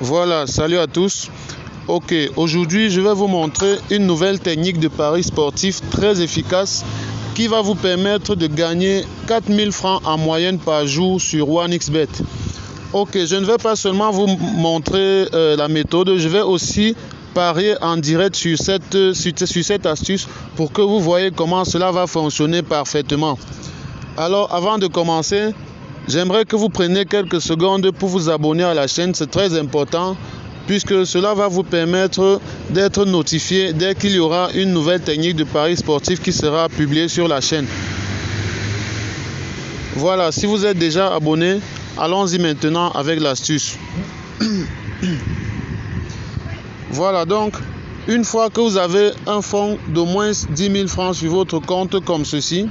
Voilà, salut à tous. Ok, aujourd'hui je vais vous montrer une nouvelle technique de pari sportif très efficace qui va vous permettre de gagner 4000 francs en moyenne par jour sur OneXBet. Ok, je ne vais pas seulement vous montrer la méthode, je vais aussi parier en direct sur cette astuce pour que vous voyez comment cela va fonctionner parfaitement. Alors avant de commencer, j'aimerais que vous preniez quelques secondes pour vous abonner à la chaîne, c'est très important puisque cela va vous permettre d'être notifié dès qu'il y aura une nouvelle technique de pari sportif qui sera publiée sur la chaîne. Voilà, si vous êtes déjà abonné, allons-y maintenant avec l'astuce. Voilà donc, une fois que vous avez un fonds d'au moins 10 000 francs sur votre compte comme ceci,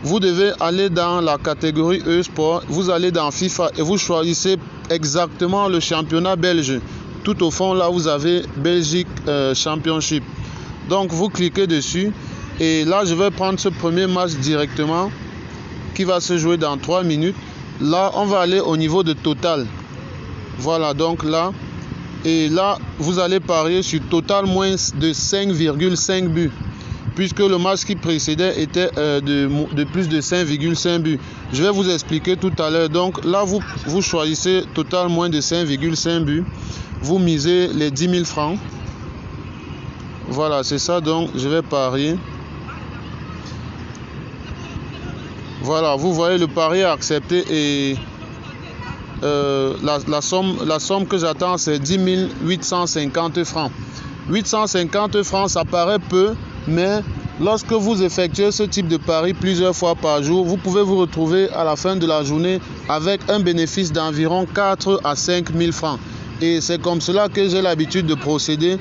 vous devez aller dans la catégorie e-sport, vous allez dans FIFA et vous choisissez exactement le championnat belge. Tout au fond, là, vous avez Belgique Championship. Donc, vous cliquez dessus et là, je vais prendre ce premier match directement qui va se jouer dans 3 minutes. Là, on va aller au niveau de total. Voilà, donc là, et là, vous allez parier sur total moins de 5,5 buts. Puisque le match qui précédait était de plus de 5,5 buts. Je vais vous expliquer tout à l'heure. Donc là, vous choisissez total moins de 5,5 buts. Vous misez les 10 000 francs. Voilà, c'est ça. Donc, je vais parier. Voilà, vous voyez le pari accepté et la somme que j'attends, c'est 10 850 francs. 850 francs, ça paraît peu, mais lorsque vous effectuez ce type de pari plusieurs fois par jour, vous pouvez vous retrouver à la fin de la journée avec un bénéfice d'environ 4 à 5 000 francs. Et c'est comme cela que j'ai l'habitude de procéder.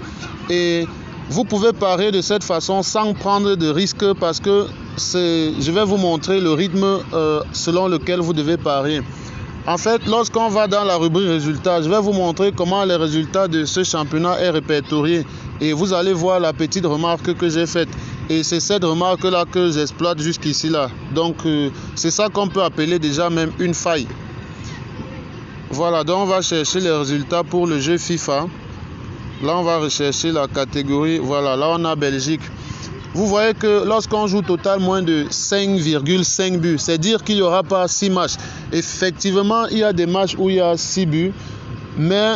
Et vous pouvez parier de cette façon sans prendre de risques parce que je vais vous montrer le rythme selon lequel vous devez parier. En fait, lorsqu'on va dans la rubrique résultats, je vais vous montrer comment les résultats de ce championnat est répertorié. Et vous allez voir la petite remarque que j'ai faite. Et c'est cette remarque-là que j'exploite jusqu'ici là. Donc, c'est ça qu'on peut appeler déjà même une faille. Voilà, donc on va chercher les résultats pour le jeu FIFA. Là, on va rechercher la catégorie. Voilà, là, on a Belgique. Vous voyez que lorsqu'on joue total moins de 5,5 buts, c'est dire qu'il n'y aura pas 6 matchs. Effectivement, il y a des matchs où il y a 6 buts, mais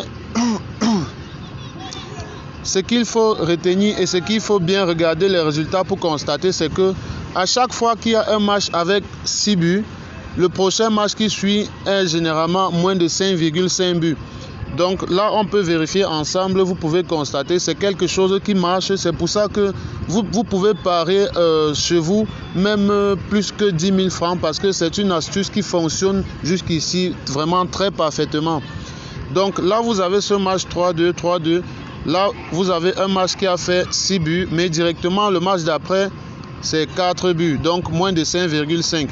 ce qu'il faut retenir et ce qu'il faut bien regarder les résultats pour constater, c'est que à chaque fois qu'il y a un match avec 6 buts, le prochain match qui suit est généralement moins de 5,5 buts. Donc là, on peut vérifier ensemble, vous pouvez constater, c'est quelque chose qui marche. C'est pour ça que vous pouvez parier chez vous même plus que 10 000 francs parce que c'est une astuce qui fonctionne jusqu'ici vraiment très parfaitement. Donc là, vous avez ce match 3-2, 3-2. Là, vous avez un match qui a fait 6 buts, mais directement le match d'après, c'est 4 buts, donc moins de 5,5.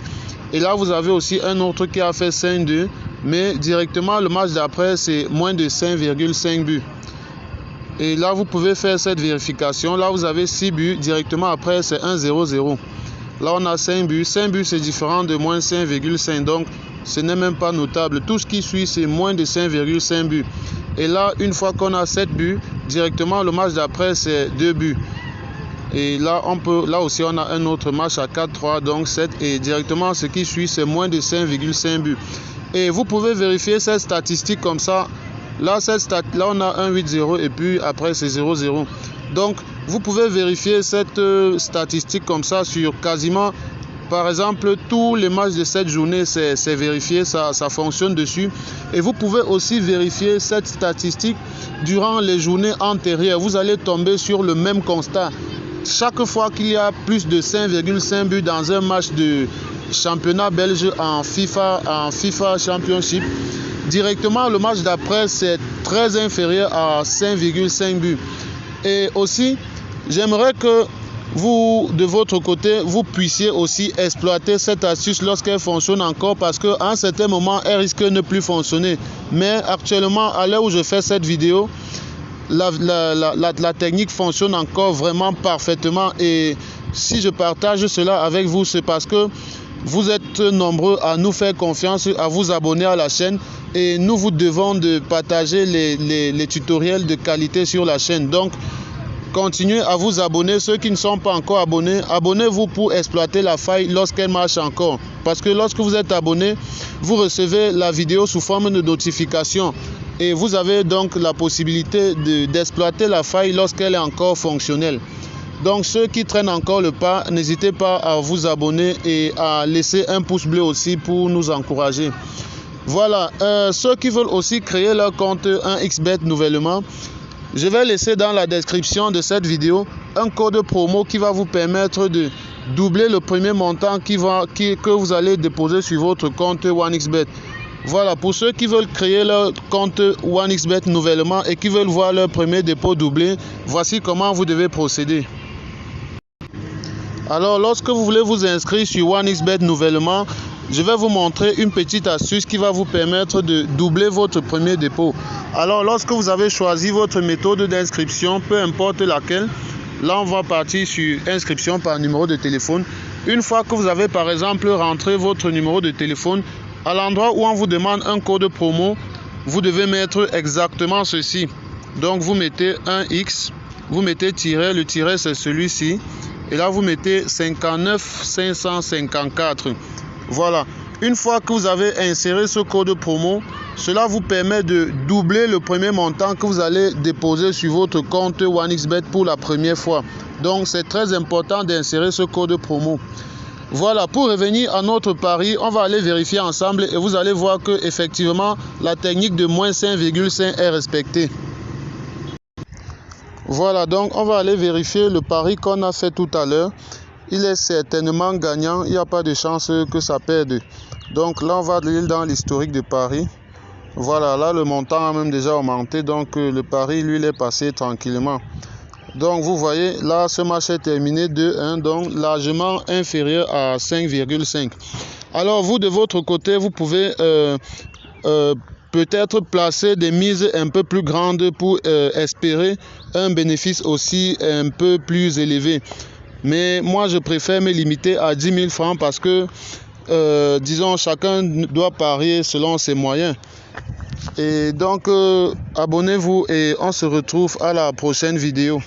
Et là, vous avez aussi un autre qui a fait 5-2, mais directement le match d'après, c'est moins de 5,5 buts. Et là, vous pouvez faire cette vérification. Là, vous avez 6 buts, directement après, c'est 1-0-0. Là, on a 5 buts. 5 buts, c'est différent de moins 5,5, donc ce n'est même pas notable. Tout ce qui suit, c'est moins de 5,5 buts. Et là, une fois qu'on a 7 buts, directement le match d'après, c'est 2 buts. Et là, aussi, on a un autre match à 4-3, donc 7. Et directement, ce qui suit, c'est moins de 5,5 buts. Et vous pouvez vérifier cette statistique comme ça. Là, on a un 8-0 et puis après, c'est 0-0. Donc, vous pouvez vérifier cette statistique comme ça sur quasiment, par exemple, tous les matchs de cette journée, c'est vérifié, ça fonctionne dessus. Et vous pouvez aussi vérifier cette statistique durant les journées antérieures. Vous allez tomber sur le même constat. Chaque fois qu'il y a plus de 5,5 buts dans un match de championnat belge en FIFA Championship, directement le match d'après c'est très inférieur à 5,5 buts. Et aussi, j'aimerais que vous, de votre côté, vous puissiez aussi exploiter cette astuce lorsqu'elle fonctionne encore parce qu'à un certain moment, elle risque de ne plus fonctionner. Mais actuellement, à l'heure où je fais cette vidéo, la technique fonctionne encore vraiment parfaitement. Et si je partage cela avec vous, c'est parce que Vous êtes nombreux à nous faire confiance, à vous abonner à la chaîne et nous vous devons de partager les tutoriels de qualité sur la chaîne. Donc, continuez à vous abonner. Ceux qui ne sont pas encore abonnés, abonnez-vous pour exploiter la faille lorsqu'elle marche encore. Parce que lorsque vous êtes abonné, vous recevez la vidéo sous forme de notification. Et vous avez donc la possibilité d'exploiter la faille lorsqu'elle est encore fonctionnelle. Donc ceux qui traînent encore le pas, n'hésitez pas à vous abonner et à laisser un pouce bleu aussi pour nous encourager. Voilà, ceux qui veulent aussi créer leur compte 1xBet nouvellement, je vais laisser dans la description de cette vidéo un code promo qui va vous permettre de doubler le premier montant que vous allez déposer sur votre compte 1xBet. Voilà, pour ceux qui veulent créer leur compte 1xBet nouvellement et qui veulent voir leur premier dépôt doublé, voici comment vous devez procéder. Alors, lorsque vous voulez vous inscrire sur 1xBet nouvellement, je vais vous montrer une petite astuce qui va vous permettre de doubler votre premier dépôt. Alors, lorsque vous avez choisi votre méthode d'inscription, peu importe laquelle, là on va partir sur inscription par numéro de téléphone. Une fois que vous avez par exemple rentré votre numéro de téléphone, à l'endroit où on vous demande un code promo, vous devez mettre exactement ceci. Donc vous mettez 1x, vous mettez tiret, le tiret c'est celui-ci. Et là, vous mettez 59 554. Voilà. Une fois que vous avez inséré ce code promo, cela vous permet de doubler le premier montant que vous allez déposer sur votre compte 1xBet pour la première fois. Donc, c'est très important d'insérer ce code promo. Voilà, pour revenir à notre pari, on va aller vérifier ensemble et vous allez voir que effectivement la technique de moins 5,5 est respectée. Voilà, donc on va aller vérifier le pari qu'on a fait tout à l'heure. Il est certainement gagnant, il n'y a pas de chance que ça perde. Donc là, on va aller dans l'historique de pari. Voilà, là le montant a même déjà augmenté, donc le pari, lui, il est passé tranquillement. Donc vous voyez, là, ce match est terminé 2-1, donc largement inférieur à 5,5. Alors vous, de votre côté, vous pouvez peut-être placer des mises un peu plus grandes pour espérer un bénéfice aussi un peu plus élevé. Mais moi, je préfère me limiter à 10 000 francs parce que, disons, chacun doit parier selon ses moyens. Et donc, abonnez-vous et on se retrouve à la prochaine vidéo.